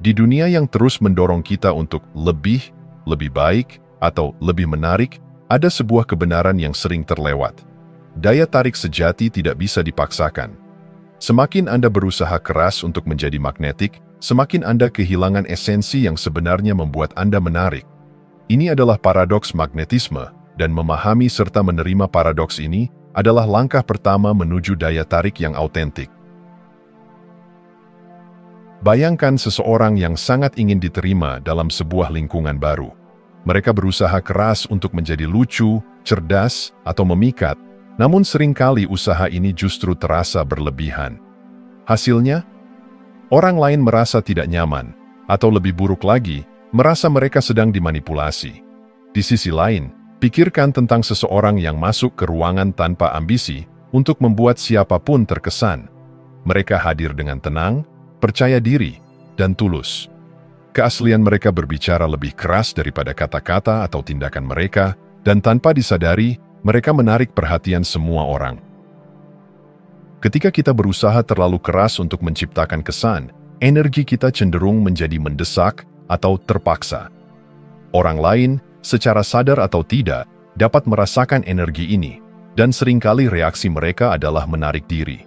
Di dunia yang terus mendorong kita untuk lebih baik, atau lebih menarik, ada sebuah kebenaran yang sering terlewat. Daya tarik sejati tidak bisa dipaksakan. Semakin Anda berusaha keras untuk menjadi magnetik, semakin Anda kehilangan esensi yang sebenarnya membuat Anda menarik. Ini adalah paradoks magnetisme, dan memahami serta menerima paradoks ini adalah langkah pertama menuju daya tarik yang autentik. Bayangkan seseorang yang sangat ingin diterima dalam sebuah lingkungan baru. Mereka berusaha keras untuk menjadi lucu, cerdas, atau memikat, namun seringkali usaha ini justru terasa berlebihan. Hasilnya, orang lain merasa tidak nyaman, atau lebih buruk lagi, merasa mereka sedang dimanipulasi. Di sisi lain, pikirkan tentang seseorang yang masuk ke ruangan tanpa ambisi untuk membuat siapapun terkesan. Mereka hadir dengan tenang, percaya diri, dan tulus. Keaslian mereka berbicara lebih keras daripada kata-kata atau tindakan mereka, dan tanpa disadari, mereka menarik perhatian semua orang. Ketika kita berusaha terlalu keras untuk menciptakan kesan, energi kita cenderung menjadi mendesak atau terpaksa. Orang lain, secara sadar atau tidak, dapat merasakan energi ini, dan seringkali reaksi mereka adalah menarik diri.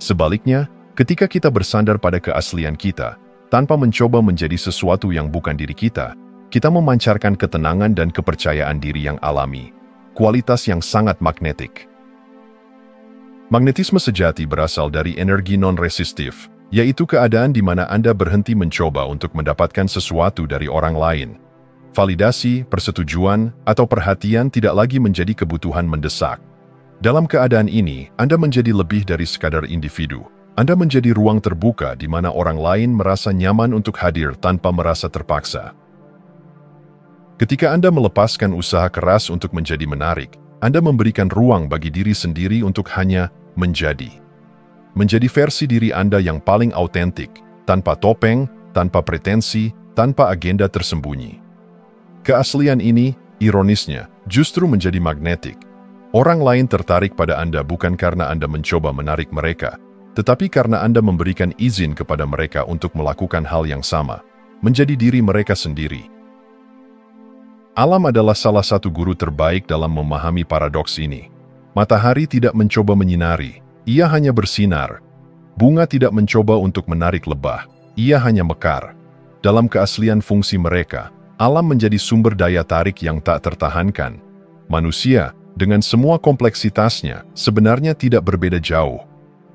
Sebaliknya, ketika kita bersandar pada keaslian kita, tanpa mencoba menjadi sesuatu yang bukan diri kita, kita memancarkan ketenangan dan kepercayaan diri yang alami, kualitas yang sangat magnetik. Magnetisme sejati berasal dari energi non-resistif, yaitu keadaan di mana Anda berhenti mencoba untuk mendapatkan sesuatu dari orang lain. Validasi, persetujuan, atau perhatian tidak lagi menjadi kebutuhan mendesak. Dalam keadaan ini, Anda menjadi lebih dari sekadar individu. Anda menjadi ruang terbuka di mana orang lain merasa nyaman untuk hadir tanpa merasa terpaksa. Ketika Anda melepaskan usaha keras untuk menjadi menarik, Anda memberikan ruang bagi diri sendiri untuk hanya menjadi. Menjadi versi diri Anda yang paling autentik, tanpa topeng, tanpa pretensi, tanpa agenda tersembunyi. Keaslian ini, ironisnya, justru menjadi magnetik. Orang lain tertarik pada Anda bukan karena Anda mencoba menarik mereka, tetapi karena Anda memberikan izin kepada mereka untuk melakukan hal yang sama, menjadi diri mereka sendiri. Alam adalah salah satu guru terbaik dalam memahami paradoks ini. Matahari tidak mencoba menyinari, ia hanya bersinar. Bunga tidak mencoba untuk menarik lebah, ia hanya mekar. Dalam keaslian fungsi mereka, alam menjadi sumber daya tarik yang tak tertahankan. Manusia, dengan semua kompleksitasnya, sebenarnya tidak berbeda jauh.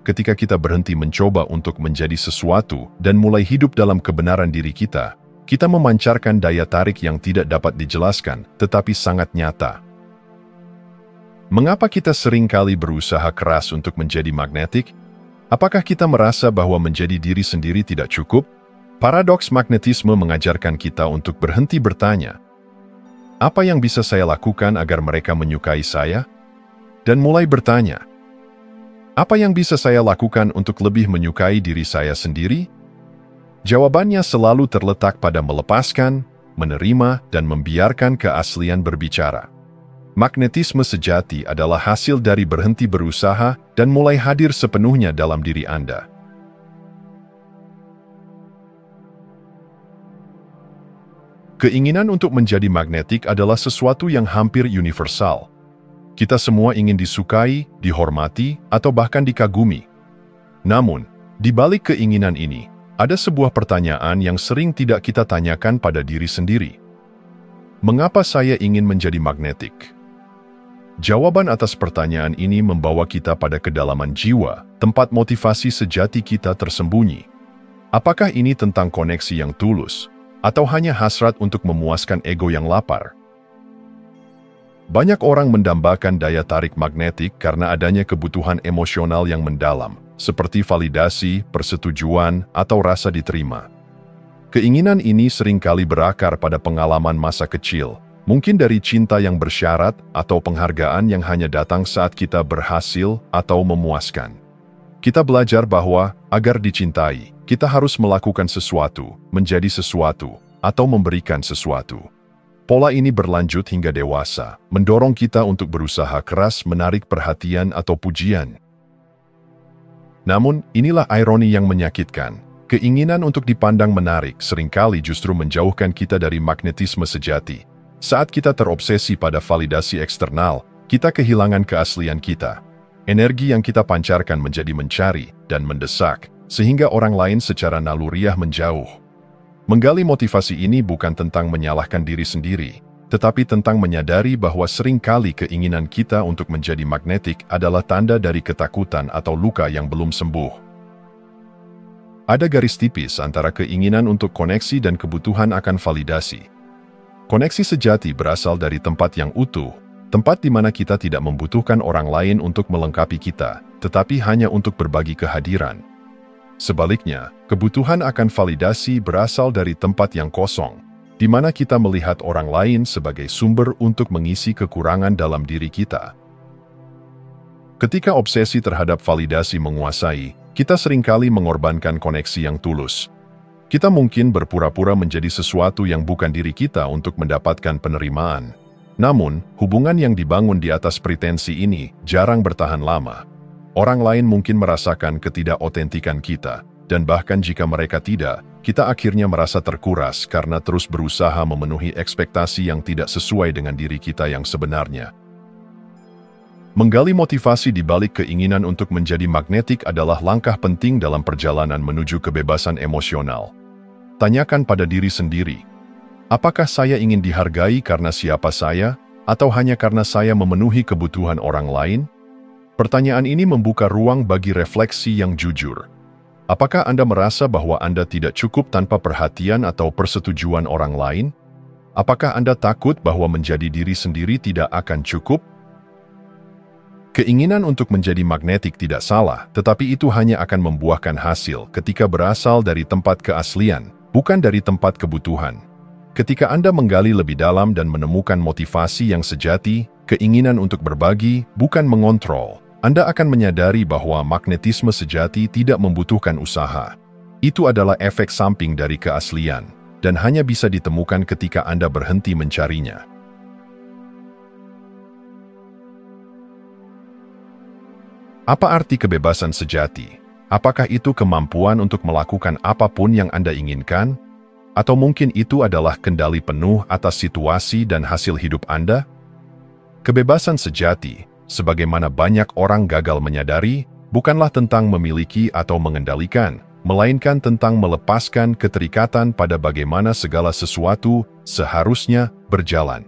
Ketika kita berhenti mencoba untuk menjadi sesuatu dan mulai hidup dalam kebenaran diri kita, kita memancarkan daya tarik yang tidak dapat dijelaskan, tetapi sangat nyata. Mengapa kita seringkali berusaha keras untuk menjadi magnetik? Apakah kita merasa bahwa menjadi diri sendiri tidak cukup? Paradoks magnetisme mengajarkan kita untuk berhenti bertanya, apa yang bisa saya lakukan agar mereka menyukai saya? Dan mulai bertanya, apa yang bisa saya lakukan untuk lebih menyukai diri saya sendiri? Jawabannya selalu terletak pada melepaskan, menerima, dan membiarkan keaslian berbicara. Magnetisme sejati adalah hasil dari berhenti berusaha dan mulai hadir sepenuhnya dalam diri Anda. Keinginan untuk menjadi magnetik adalah sesuatu yang hampir universal. Kita semua ingin disukai, dihormati, atau bahkan dikagumi. Namun, di balik keinginan ini, ada sebuah pertanyaan yang sering tidak kita tanyakan pada diri sendiri. Mengapa saya ingin menjadi magnetik? Jawaban atas pertanyaan ini membawa kita pada kedalaman jiwa, tempat motivasi sejati kita tersembunyi. Apakah ini tentang koneksi yang tulus, atau hanya hasrat untuk memuaskan ego yang lapar? Banyak orang mendambakan daya tarik magnetik karena adanya kebutuhan emosional yang mendalam, seperti validasi, persetujuan, atau rasa diterima. Keinginan ini seringkali berakar pada pengalaman masa kecil, mungkin dari cinta yang bersyarat atau penghargaan yang hanya datang saat kita berhasil atau memuaskan. Kita belajar bahwa, agar dicintai, kita harus melakukan sesuatu, menjadi sesuatu, atau memberikan sesuatu. Pola ini berlanjut hingga dewasa, mendorong kita untuk berusaha keras menarik perhatian atau pujian. Namun, inilah ironi yang menyakitkan. Keinginan untuk dipandang menarik seringkali justru menjauhkan kita dari magnetisme sejati. Saat kita terobsesi pada validasi eksternal, kita kehilangan keaslian kita. Energi yang kita pancarkan menjadi mencari dan mendesak, sehingga orang lain secara naluriah menjauh. Menggali motivasi ini bukan tentang menyalahkan diri sendiri, tetapi tentang menyadari bahwa seringkali keinginan kita untuk menjadi magnetik adalah tanda dari ketakutan atau luka yang belum sembuh. Ada garis tipis antara keinginan untuk koneksi dan kebutuhan akan validasi. Koneksi sejati berasal dari tempat yang utuh, tempat di mana kita tidak membutuhkan orang lain untuk melengkapi kita, tetapi hanya untuk berbagi kehadiran. Sebaliknya, kebutuhan akan validasi berasal dari tempat yang kosong, di mana kita melihat orang lain sebagai sumber untuk mengisi kekurangan dalam diri kita. Ketika obsesi terhadap validasi menguasai, kita seringkali mengorbankan koneksi yang tulus. Kita mungkin berpura-pura menjadi sesuatu yang bukan diri kita untuk mendapatkan penerimaan. Namun, hubungan yang dibangun di atas pretensi ini jarang bertahan lama. Orang lain mungkin merasakan ketidakotentikan kita, dan bahkan jika mereka tidak, kita akhirnya merasa terkuras karena terus berusaha memenuhi ekspektasi yang tidak sesuai dengan diri kita yang sebenarnya. Menggali motivasi di balik keinginan untuk menjadi magnetik adalah langkah penting dalam perjalanan menuju kebebasan emosional. Tanyakan pada diri sendiri, apakah saya ingin dihargai karena siapa saya, atau hanya karena saya memenuhi kebutuhan orang lain? Pertanyaan ini membuka ruang bagi refleksi yang jujur. Apakah Anda merasa bahwa Anda tidak cukup tanpa perhatian atau persetujuan orang lain? Apakah Anda takut bahwa menjadi diri sendiri tidak akan cukup? Keinginan untuk menjadi magnetik tidak salah, tetapi itu hanya akan membuahkan hasil ketika berasal dari tempat keaslian, bukan dari tempat kebutuhan. Ketika Anda menggali lebih dalam dan menemukan motivasi yang sejati, keinginan untuk berbagi, bukan mengontrol, Anda akan menyadari bahwa magnetisme sejati tidak membutuhkan usaha. Itu adalah efek samping dari keaslian, dan hanya bisa ditemukan ketika Anda berhenti mencarinya. Apa arti kebebasan sejati? Apakah itu kemampuan untuk melakukan apapun yang Anda inginkan? Atau mungkin itu adalah kendali penuh atas situasi dan hasil hidup Anda? Kebebasan sejati, sebagaimana banyak orang gagal menyadari, bukanlah tentang memiliki atau mengendalikan, melainkan tentang melepaskan keterikatan pada bagaimana segala sesuatu seharusnya berjalan.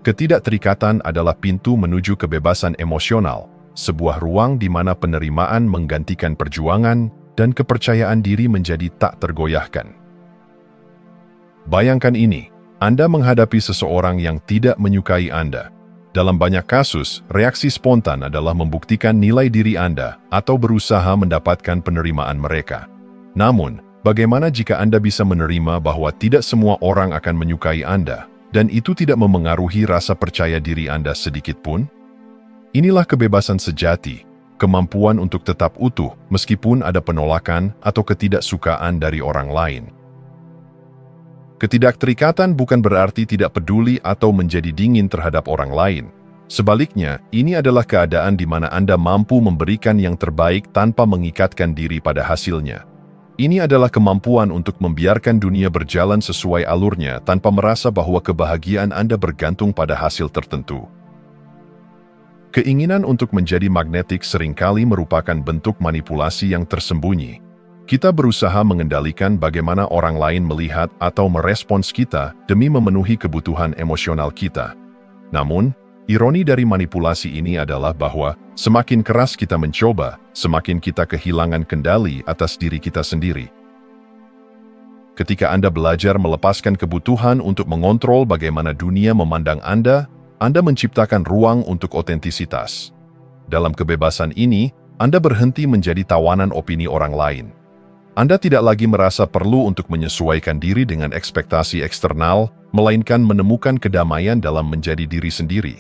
Ketidakterikatan adalah pintu menuju kebebasan emosional, sebuah ruang di mana penerimaan menggantikan perjuangan dan kepercayaan diri menjadi tak tergoyahkan. Bayangkan ini, Anda menghadapi seseorang yang tidak menyukai Anda. Dalam banyak kasus, reaksi spontan adalah membuktikan nilai diri Anda atau berusaha mendapatkan penerimaan mereka. Namun, bagaimana jika Anda bisa menerima bahwa tidak semua orang akan menyukai Anda, dan itu tidak memengaruhi rasa percaya diri Anda sedikit pun? Inilah kebebasan sejati, kemampuan untuk tetap utuh meskipun ada penolakan atau ketidaksukaan dari orang lain. Ketidakterikatan bukan berarti tidak peduli atau menjadi dingin terhadap orang lain. Sebaliknya, ini adalah keadaan di mana Anda mampu memberikan yang terbaik tanpa mengikatkan diri pada hasilnya. Ini adalah kemampuan untuk membiarkan dunia berjalan sesuai alurnya tanpa merasa bahwa kebahagiaan Anda bergantung pada hasil tertentu. Keinginan untuk menjadi magnetik seringkali merupakan bentuk manipulasi yang tersembunyi. Kita berusaha mengendalikan bagaimana orang lain melihat atau merespons kita demi memenuhi kebutuhan emosional kita. Namun, ironi dari manipulasi ini adalah bahwa semakin keras kita mencoba, semakin kita kehilangan kendali atas diri kita sendiri. Ketika Anda belajar melepaskan kebutuhan untuk mengontrol bagaimana dunia memandang Anda menciptakan ruang untuk otentisitas. Dalam kebebasan ini, Anda berhenti menjadi tawanan opini orang lain. Anda tidak lagi merasa perlu untuk menyesuaikan diri dengan ekspektasi eksternal, melainkan menemukan kedamaian dalam menjadi diri sendiri.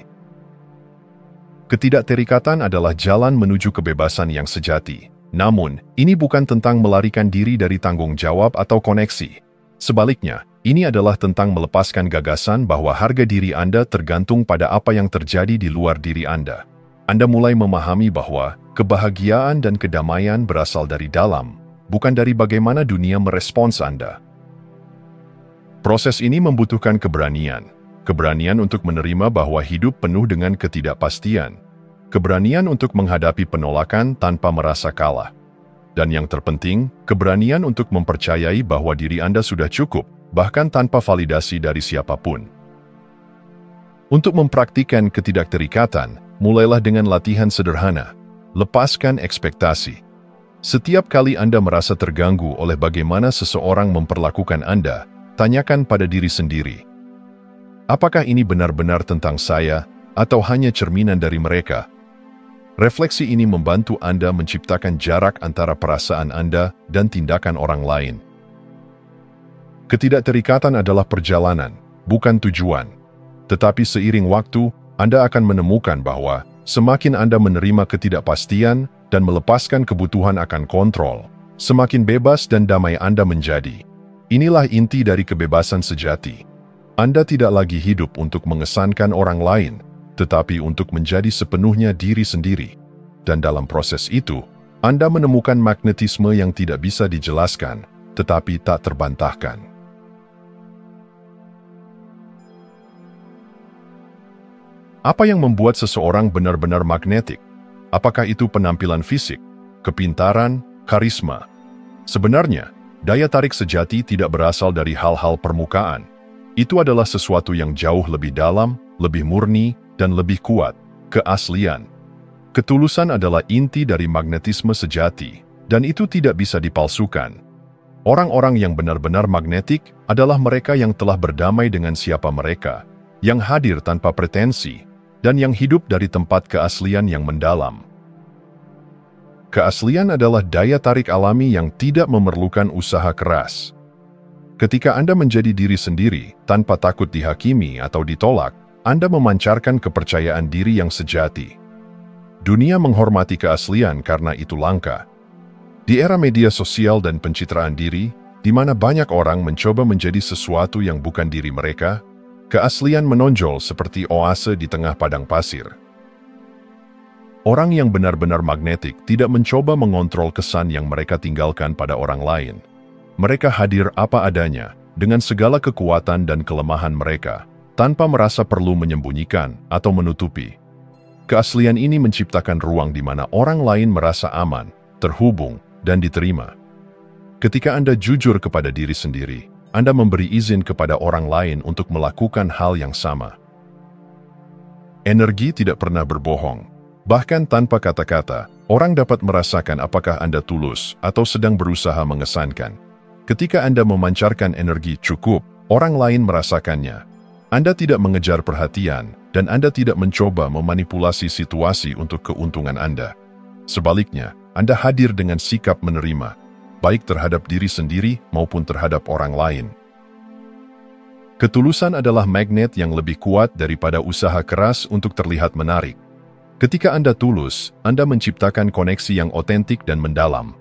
Ketidakterikatan adalah jalan menuju kebebasan yang sejati. Namun, ini bukan tentang melarikan diri dari tanggung jawab atau koneksi. Sebaliknya, ini adalah tentang melepaskan gagasan bahwa harga diri Anda tergantung pada apa yang terjadi di luar diri Anda. Anda mulai memahami bahwa kebahagiaan dan kedamaian berasal dari dalam, bukan dari bagaimana dunia merespons Anda. Proses ini membutuhkan keberanian. Keberanian untuk menerima bahwa hidup penuh dengan ketidakpastian. Keberanian untuk menghadapi penolakan tanpa merasa kalah. Dan yang terpenting, keberanian untuk mempercayai bahwa diri Anda sudah cukup, bahkan tanpa validasi dari siapapun. Untuk mempraktikkan ketidakterikatan, mulailah dengan latihan sederhana. Lepaskan ekspektasi. Setiap kali Anda merasa terganggu oleh bagaimana seseorang memperlakukan Anda, tanyakan pada diri sendiri. Apakah ini benar-benar tentang saya, atau hanya cerminan dari mereka? Refleksi ini membantu Anda menciptakan jarak antara perasaan Anda dan tindakan orang lain. Ketidakterikatan adalah perjalanan, bukan tujuan. Tetapi seiring waktu, Anda akan menemukan bahwa semakin Anda menerima ketidakpastian dan melepaskan kebutuhan akan kontrol, semakin bebas dan damai Anda menjadi. Inilah inti dari kebebasan sejati. Anda tidak lagi hidup untuk mengesankan orang lain, tetapi untuk menjadi sepenuhnya diri sendiri. Dan dalam proses itu, Anda menemukan magnetisme yang tidak bisa dijelaskan, tetapi tak terbantahkan. Apa yang membuat seseorang benar-benar magnetik? Apakah itu penampilan fisik, kepintaran, karisma? Sebenarnya, daya tarik sejati tidak berasal dari hal-hal permukaan. Itu adalah sesuatu yang jauh lebih dalam, lebih murni, dan lebih kuat, keaslian. Ketulusan adalah inti dari magnetisme sejati, dan itu tidak bisa dipalsukan. Orang-orang yang benar-benar magnetik adalah mereka yang telah berdamai dengan siapa mereka, yang hadir tanpa pretensi, dan yang hidup dari tempat keaslian yang mendalam. Keaslian adalah daya tarik alami yang tidak memerlukan usaha keras. Ketika Anda menjadi diri sendiri, tanpa takut dihakimi atau ditolak, Anda memancarkan kepercayaan diri yang sejati. Dunia menghormati keaslian karena itu langka. Di era media sosial dan pencitraan diri, di mana banyak orang mencoba menjadi sesuatu yang bukan diri mereka, keaslian menonjol seperti oase di tengah padang pasir. Orang yang benar-benar magnetik tidak mencoba mengontrol kesan yang mereka tinggalkan pada orang lain. Mereka hadir apa adanya, dengan segala kekuatan dan kelemahan mereka, tanpa merasa perlu menyembunyikan atau menutupi. Keaslian ini menciptakan ruang di mana orang lain merasa aman, terhubung, dan diterima. Ketika Anda jujur kepada diri sendiri, Anda memberi izin kepada orang lain untuk melakukan hal yang sama. Energi tidak pernah berbohong. Bahkan tanpa kata-kata, orang dapat merasakan apakah Anda tulus atau sedang berusaha mengesankan. Ketika Anda memancarkan energi cukup, orang lain merasakannya. Anda tidak mengejar perhatian, dan Anda tidak mencoba memanipulasi situasi untuk keuntungan Anda. Sebaliknya, Anda hadir dengan sikap menerima, baik terhadap diri sendiri maupun terhadap orang lain. Ketulusan adalah magnet yang lebih kuat daripada usaha keras untuk terlihat menarik. Ketika Anda tulus, Anda menciptakan koneksi yang otentik dan mendalam.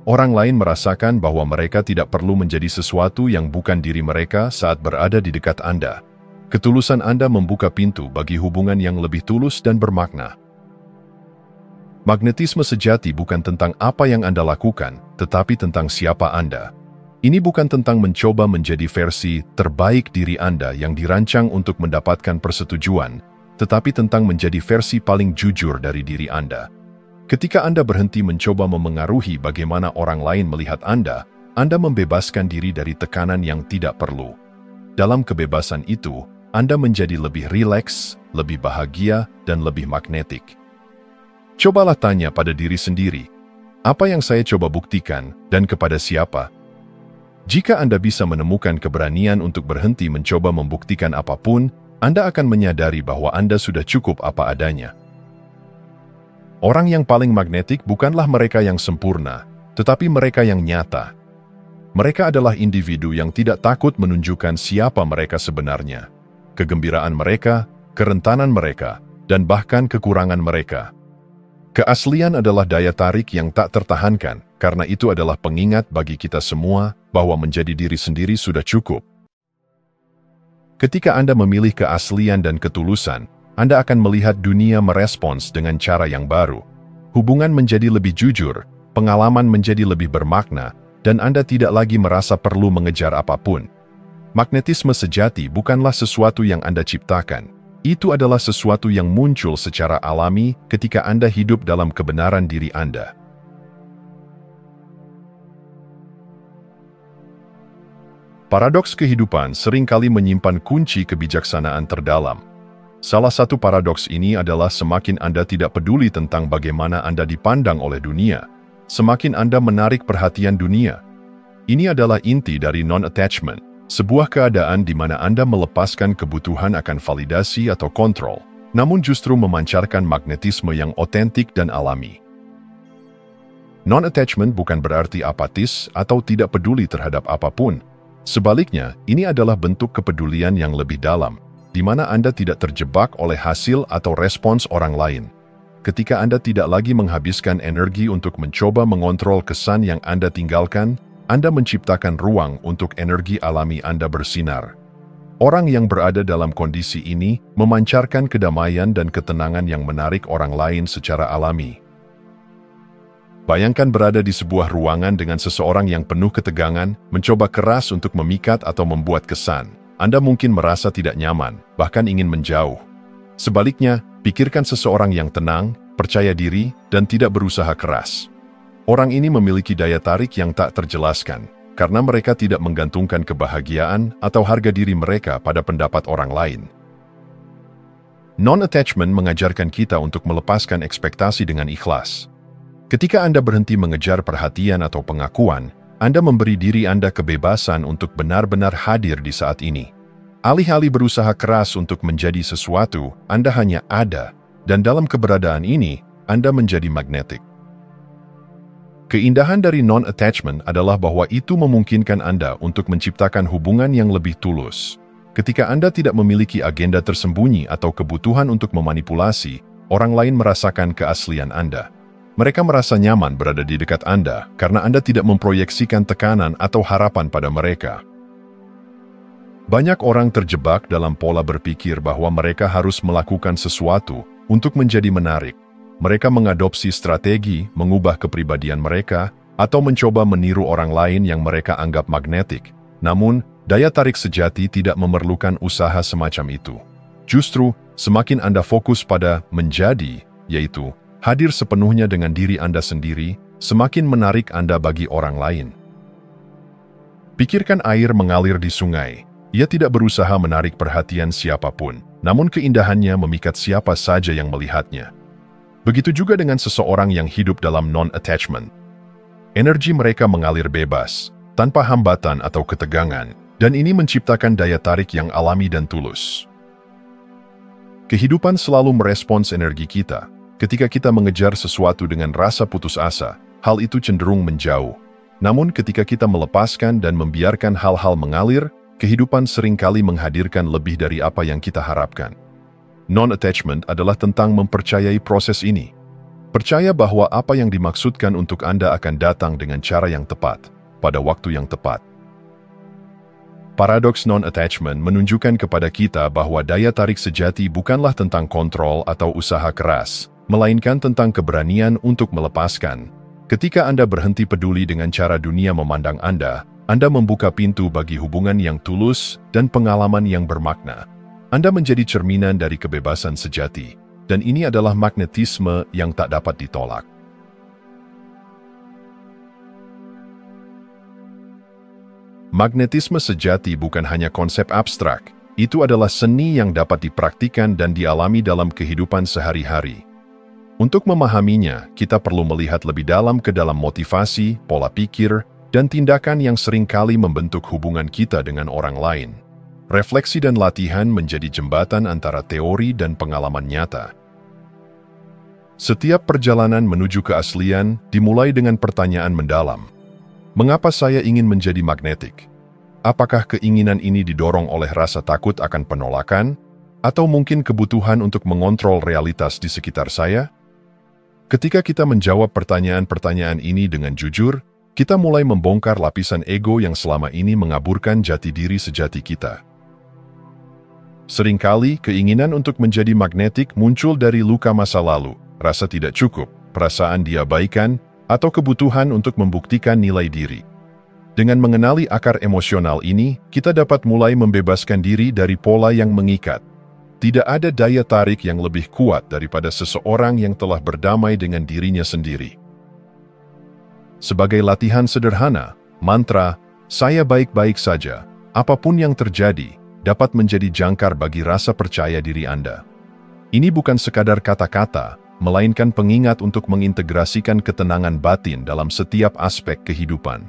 Orang lain merasakan bahwa mereka tidak perlu menjadi sesuatu yang bukan diri mereka saat berada di dekat Anda. Ketulusan Anda membuka pintu bagi hubungan yang lebih tulus dan bermakna. Magnetisme sejati bukan tentang apa yang Anda lakukan, tetapi tentang siapa Anda. Ini bukan tentang mencoba menjadi versi terbaik diri Anda yang dirancang untuk mendapatkan persetujuan, tetapi tentang menjadi versi paling jujur dari diri Anda. Ketika Anda berhenti mencoba memengaruhi bagaimana orang lain melihat Anda membebaskan diri dari tekanan yang tidak perlu. Dalam kebebasan itu, Anda menjadi lebih rileks, lebih bahagia, dan lebih magnetik. Cobalah tanya pada diri sendiri, apa yang saya coba buktikan dan kepada siapa? Jika Anda bisa menemukan keberanian untuk berhenti mencoba membuktikan apapun, Anda akan menyadari bahwa Anda sudah cukup apa adanya. Orang yang paling magnetik bukanlah mereka yang sempurna, tetapi mereka yang nyata. Mereka adalah individu yang tidak takut menunjukkan siapa mereka sebenarnya, kegembiraan mereka, kerentanan mereka, dan bahkan kekurangan mereka. Keaslian adalah daya tarik yang tak tertahankan, karena itu adalah pengingat bagi kita semua bahwa menjadi diri sendiri sudah cukup. Ketika Anda memilih keaslian dan ketulusan, Anda akan melihat dunia merespons dengan cara yang baru. Hubungan menjadi lebih jujur, pengalaman menjadi lebih bermakna, dan Anda tidak lagi merasa perlu mengejar apapun. Magnetisme sejati bukanlah sesuatu yang Anda ciptakan. Itu adalah sesuatu yang muncul secara alami ketika Anda hidup dalam kebenaran diri Anda. Paradoks kehidupan seringkali menyimpan kunci kebijaksanaan terdalam. Salah satu paradoks ini adalah semakin Anda tidak peduli tentang bagaimana Anda dipandang oleh dunia, semakin Anda menarik perhatian dunia. Ini adalah inti dari non-attachment, sebuah keadaan di mana Anda melepaskan kebutuhan akan validasi atau kontrol, namun justru memancarkan magnetisme yang otentik dan alami. Non-attachment bukan berarti apatis atau tidak peduli terhadap apapun. Sebaliknya, ini adalah bentuk kepedulian yang lebih dalam, di mana Anda tidak terjebak oleh hasil atau respons orang lain. Ketika Anda tidak lagi menghabiskan energi untuk mencoba mengontrol kesan yang Anda tinggalkan, Anda menciptakan ruang untuk energi alami Anda bersinar. Orang yang berada dalam kondisi ini memancarkan kedamaian dan ketenangan yang menarik orang lain secara alami. Bayangkan berada di sebuah ruangan dengan seseorang yang penuh ketegangan, mencoba keras untuk memikat atau membuat kesan. Anda mungkin merasa tidak nyaman, bahkan ingin menjauh. Sebaliknya, pikirkan seseorang yang tenang, percaya diri, dan tidak berusaha keras. Orang ini memiliki daya tarik yang tak terjelaskan, karena mereka tidak menggantungkan kebahagiaan atau harga diri mereka pada pendapat orang lain. Non-attachment mengajarkan kita untuk melepaskan ekspektasi dengan ikhlas. Ketika Anda berhenti mengejar perhatian atau pengakuan, Anda memberi diri Anda kebebasan untuk benar-benar hadir di saat ini. Alih-alih berusaha keras untuk menjadi sesuatu, Anda hanya ada, dan dalam keberadaan ini, Anda menjadi magnetik. Keindahan dari non-attachment adalah bahwa itu memungkinkan Anda untuk menciptakan hubungan yang lebih tulus. Ketika Anda tidak memiliki agenda tersembunyi atau kebutuhan untuk memanipulasi, orang lain merasakan keaslian Anda. Mereka merasa nyaman berada di dekat Anda karena Anda tidak memproyeksikan tekanan atau harapan pada mereka. Banyak orang terjebak dalam pola berpikir bahwa mereka harus melakukan sesuatu untuk menjadi menarik. Mereka mengadopsi strategi, mengubah kepribadian mereka, atau mencoba meniru orang lain yang mereka anggap magnetik. Namun, daya tarik sejati tidak memerlukan usaha semacam itu. Justru, semakin Anda fokus pada menjadi, yaitu hadir sepenuhnya dengan diri Anda sendiri, semakin menarik Anda bagi orang lain. Pikirkan air mengalir di sungai. Ia tidak berusaha menarik perhatian siapapun, namun keindahannya memikat siapa saja yang melihatnya. Begitu juga dengan seseorang yang hidup dalam non-attachment. Energi mereka mengalir bebas, tanpa hambatan atau ketegangan, dan ini menciptakan daya tarik yang alami dan tulus. Kehidupan selalu merespons energi kita. Ketika kita mengejar sesuatu dengan rasa putus asa, hal itu cenderung menjauh. Namun ketika kita melepaskan dan membiarkan hal-hal mengalir, kehidupan seringkali menghadirkan lebih dari apa yang kita harapkan. Non-attachment adalah tentang mempercayai proses ini. Percaya bahwa apa yang dimaksudkan untuk Anda akan datang dengan cara yang tepat, pada waktu yang tepat. Paradoks non-attachment menunjukkan kepada kita bahwa daya tarik sejati bukanlah tentang kontrol atau usaha keras, melainkan tentang keberanian untuk melepaskan. Ketika Anda berhenti peduli dengan cara dunia memandang Anda membuka pintu bagi hubungan yang tulus dan pengalaman yang bermakna. Anda menjadi cerminan dari kebebasan sejati, dan ini adalah magnetisme yang tak dapat ditolak. Magnetisme sejati bukan hanya konsep abstrak, itu adalah seni yang dapat dipraktikkan dan dialami dalam kehidupan sehari-hari. Untuk memahaminya, kita perlu melihat lebih dalam ke dalam motivasi, pola pikir, dan tindakan yang seringkali membentuk hubungan kita dengan orang lain. Refleksi dan latihan menjadi jembatan antara teori dan pengalaman nyata. Setiap perjalanan menuju keaslian dimulai dengan pertanyaan mendalam. Mengapa saya ingin menjadi magnetik? Apakah keinginan ini didorong oleh rasa takut akan penolakan? Atau mungkin kebutuhan untuk mengontrol realitas di sekitar saya? Ketika kita menjawab pertanyaan-pertanyaan ini dengan jujur, kita mulai membongkar lapisan ego yang selama ini mengaburkan jati diri sejati kita. Seringkali, keinginan untuk menjadi magnetik muncul dari luka masa lalu, rasa tidak cukup, perasaan diabaikan, atau kebutuhan untuk membuktikan nilai diri. Dengan mengenali akar emosional ini, kita dapat mulai membebaskan diri dari pola yang mengikat. Tidak ada daya tarik yang lebih kuat daripada seseorang yang telah berdamai dengan dirinya sendiri. Sebagai latihan sederhana, mantra, "Saya baik-baik saja, apapun yang terjadi," dapat menjadi jangkar bagi rasa percaya diri Anda. Ini bukan sekadar kata-kata, melainkan pengingat untuk mengintegrasikan ketenangan batin dalam setiap aspek kehidupan.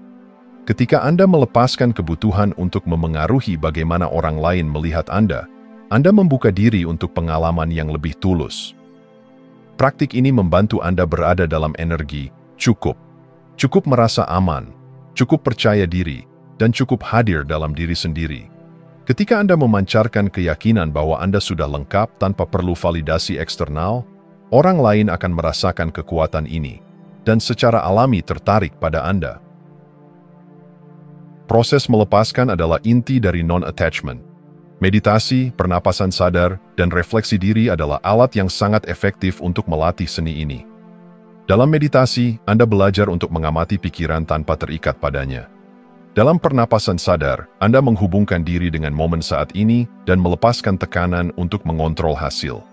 Ketika Anda melepaskan kebutuhan untuk memengaruhi bagaimana orang lain melihat Anda membuka diri untuk pengalaman yang lebih tulus. Praktik ini membantu Anda berada dalam energi cukup merasa aman, cukup percaya diri, dan cukup hadir dalam diri sendiri. Ketika Anda memancarkan keyakinan bahwa Anda sudah lengkap tanpa perlu validasi eksternal, orang lain akan merasakan kekuatan ini, dan secara alami tertarik pada Anda. Proses melepaskan adalah inti dari non-attachment. Meditasi, pernapasan sadar, dan refleksi diri adalah alat yang sangat efektif untuk melatih seni ini. Dalam meditasi, Anda belajar untuk mengamati pikiran tanpa terikat padanya. Dalam pernapasan sadar, Anda menghubungkan diri dengan momen saat ini dan melepaskan tekanan untuk mengontrol hasil.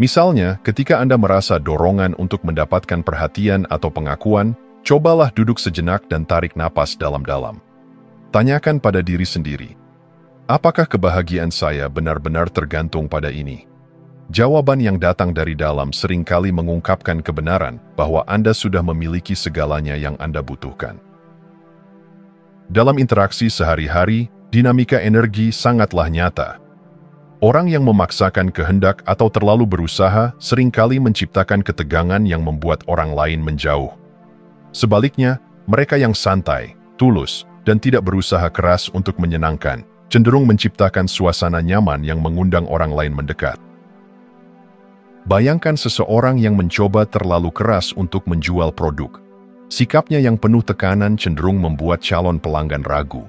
Misalnya, ketika Anda merasa dorongan untuk mendapatkan perhatian atau pengakuan, cobalah duduk sejenak dan tarik napas dalam-dalam. Tanyakan pada diri sendiri, apakah kebahagiaan saya benar-benar tergantung pada ini? Jawaban yang datang dari dalam seringkali mengungkapkan kebenaran bahwa Anda sudah memiliki segalanya yang Anda butuhkan. Dalam interaksi sehari-hari, dinamika energi sangatlah nyata. Orang yang memaksakan kehendak atau terlalu berusaha seringkali menciptakan ketegangan yang membuat orang lain menjauh. Sebaliknya, mereka yang santai, tulus, dan tidak berusaha keras untuk menyenangkan, cenderung menciptakan suasana nyaman yang mengundang orang lain mendekat. Bayangkan seseorang yang mencoba terlalu keras untuk menjual produk. Sikapnya yang penuh tekanan cenderung membuat calon pelanggan ragu.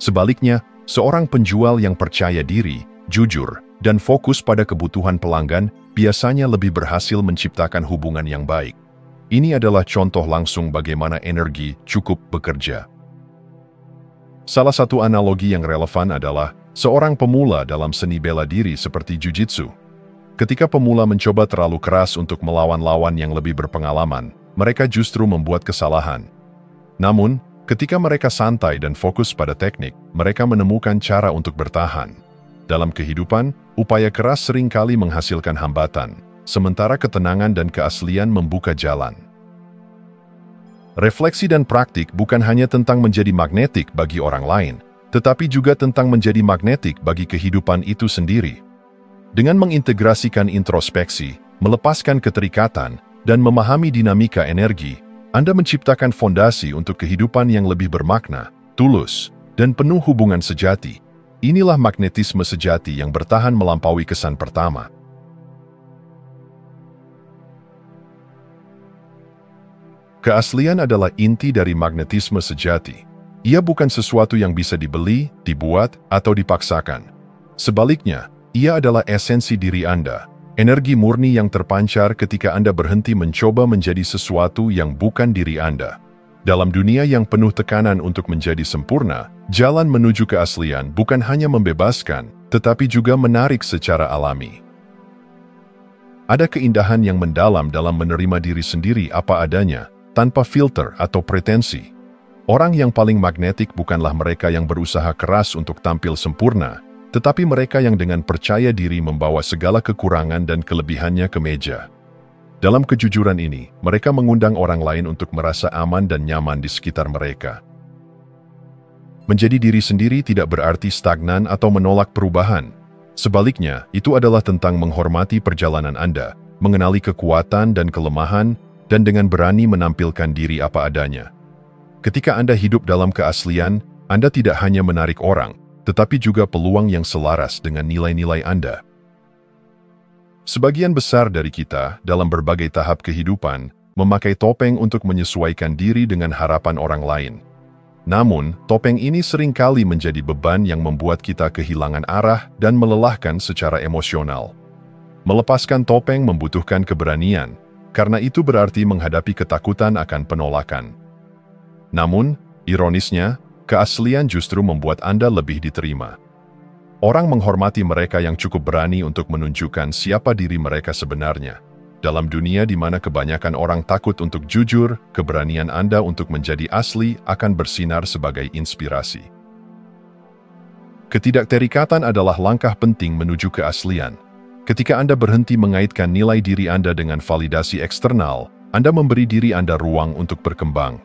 Sebaliknya, seorang penjual yang percaya diri, jujur, dan fokus pada kebutuhan pelanggan biasanya lebih berhasil menciptakan hubungan yang baik. Ini adalah contoh langsung bagaimana energi cukup bekerja. Salah satu analogi yang relevan adalah seorang pemula dalam seni bela diri seperti jiu-jitsu. Ketika pemula mencoba terlalu keras untuk melawan lawan yang lebih berpengalaman, mereka justru membuat kesalahan. Namun, ketika mereka santai dan fokus pada teknik, mereka menemukan cara untuk bertahan. Dalam kehidupan, upaya keras seringkali menghasilkan hambatan, sementara ketenangan dan keaslian membuka jalan. Refleksi dan praktik bukan hanya tentang menjadi magnetik bagi orang lain, tetapi juga tentang menjadi magnetik bagi kehidupan itu sendiri. Dengan mengintegrasikan introspeksi, melepaskan keterikatan, dan memahami dinamika energi, Anda menciptakan fondasi untuk kehidupan yang lebih bermakna, tulus, dan penuh hubungan sejati. Inilah magnetisme sejati yang bertahan melampaui kesan pertama. Keaslian adalah inti dari magnetisme sejati. Ia bukan sesuatu yang bisa dibeli, dibuat, atau dipaksakan. Sebaliknya, ia adalah esensi diri Anda, energi murni yang terpancar ketika Anda berhenti mencoba menjadi sesuatu yang bukan diri Anda. Dalam dunia yang penuh tekanan untuk menjadi sempurna, jalan menuju keaslian bukan hanya membebaskan, tetapi juga menarik secara alami. Ada keindahan yang mendalam dalam menerima diri sendiri apa adanya, tanpa filter atau pretensi. Orang yang paling magnetik bukanlah mereka yang berusaha keras untuk tampil sempurna, tetapi mereka yang dengan percaya diri membawa segala kekurangan dan kelebihannya ke meja. Dalam kejujuran ini, mereka mengundang orang lain untuk merasa aman dan nyaman di sekitar mereka. Menjadi diri sendiri tidak berarti stagnan atau menolak perubahan. Sebaliknya, itu adalah tentang menghormati perjalanan Anda, mengenali kekuatan dan kelemahan, dan dengan berani menampilkan diri apa adanya. Ketika Anda hidup dalam keaslian, Anda tidak hanya menarik orang, tetapi juga peluang yang selaras dengan nilai-nilai Anda. Sebagian besar dari kita, dalam berbagai tahap kehidupan, memakai topeng untuk menyesuaikan diri dengan harapan orang lain. Namun, topeng ini seringkali menjadi beban yang membuat kita kehilangan arah dan melelahkan secara emosional. Melepaskan topeng membutuhkan keberanian, karena itu berarti menghadapi ketakutan akan penolakan. Namun, ironisnya, keaslian justru membuat Anda lebih diterima. Orang menghormati mereka yang cukup berani untuk menunjukkan siapa diri mereka sebenarnya. Dalam dunia di mana kebanyakan orang takut untuk jujur, keberanian Anda untuk menjadi asli akan bersinar sebagai inspirasi. Ketidakterikatan adalah langkah penting menuju keaslian. Ketika Anda berhenti mengaitkan nilai diri Anda dengan validasi eksternal, Anda memberi diri Anda ruang untuk berkembang.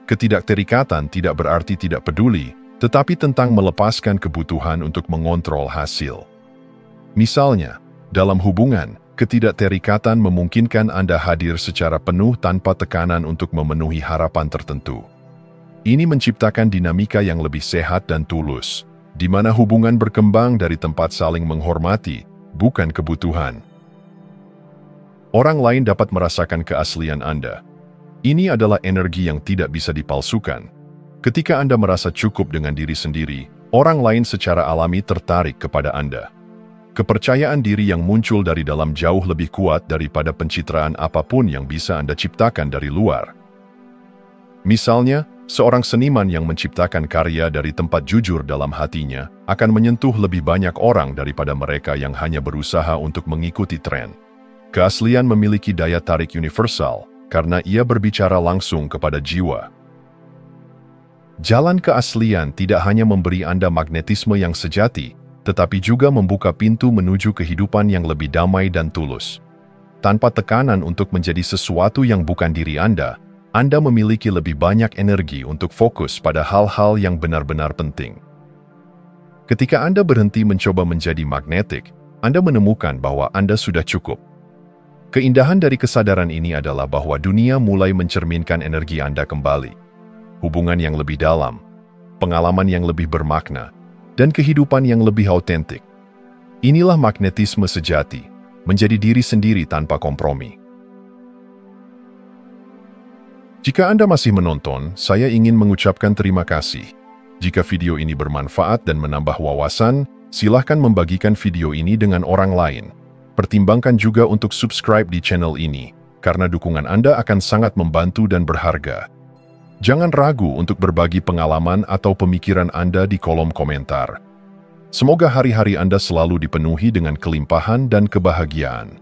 Ketidakterikatan tidak berarti tidak peduli, tetapi tentang melepaskan kebutuhan untuk mengontrol hasil. Misalnya, dalam hubungan, ketidakterikatan memungkinkan Anda hadir secara penuh tanpa tekanan untuk memenuhi harapan tertentu. Ini menciptakan dinamika yang lebih sehat dan tulus, di mana hubungan berkembang dari tempat saling menghormati, bukan kebutuhan. Orang lain dapat merasakan keaslian Anda. Ini adalah energi yang tidak bisa dipalsukan. Ketika Anda merasa cukup dengan diri sendiri, orang lain secara alami tertarik kepada Anda. Kepercayaan diri yang muncul dari dalam jauh lebih kuat daripada pencitraan apapun yang bisa Anda ciptakan dari luar. Misalnya, seorang seniman yang menciptakan karya dari tempat jujur dalam hatinya akan menyentuh lebih banyak orang daripada mereka yang hanya berusaha untuk mengikuti tren. Keaslian memiliki daya tarik universal karena ia berbicara langsung kepada jiwa. Jalan keaslian tidak hanya memberi Anda magnetisme yang sejati, tetapi juga membuka pintu menuju kehidupan yang lebih damai dan tulus. Tanpa tekanan untuk menjadi sesuatu yang bukan diri Anda memiliki lebih banyak energi untuk fokus pada hal-hal yang benar-benar penting. Ketika Anda berhenti mencoba menjadi magnetik, Anda menemukan bahwa Anda sudah cukup. Keindahan dari kesadaran ini adalah bahwa dunia mulai mencerminkan energi Anda kembali. Hubungan yang lebih dalam, pengalaman yang lebih bermakna, dan kehidupan yang lebih autentik. Inilah magnetisme sejati, menjadi diri sendiri tanpa kompromi. Jika Anda masih menonton, saya ingin mengucapkan terima kasih. Jika video ini bermanfaat dan menambah wawasan, silahkan membagikan video ini dengan orang lain. Pertimbangkan juga untuk subscribe di channel ini, karena dukungan Anda akan sangat membantu dan berharga. Jangan ragu untuk berbagi pengalaman atau pemikiran Anda di kolom komentar. Semoga hari-hari Anda selalu dipenuhi dengan kelimpahan dan kebahagiaan.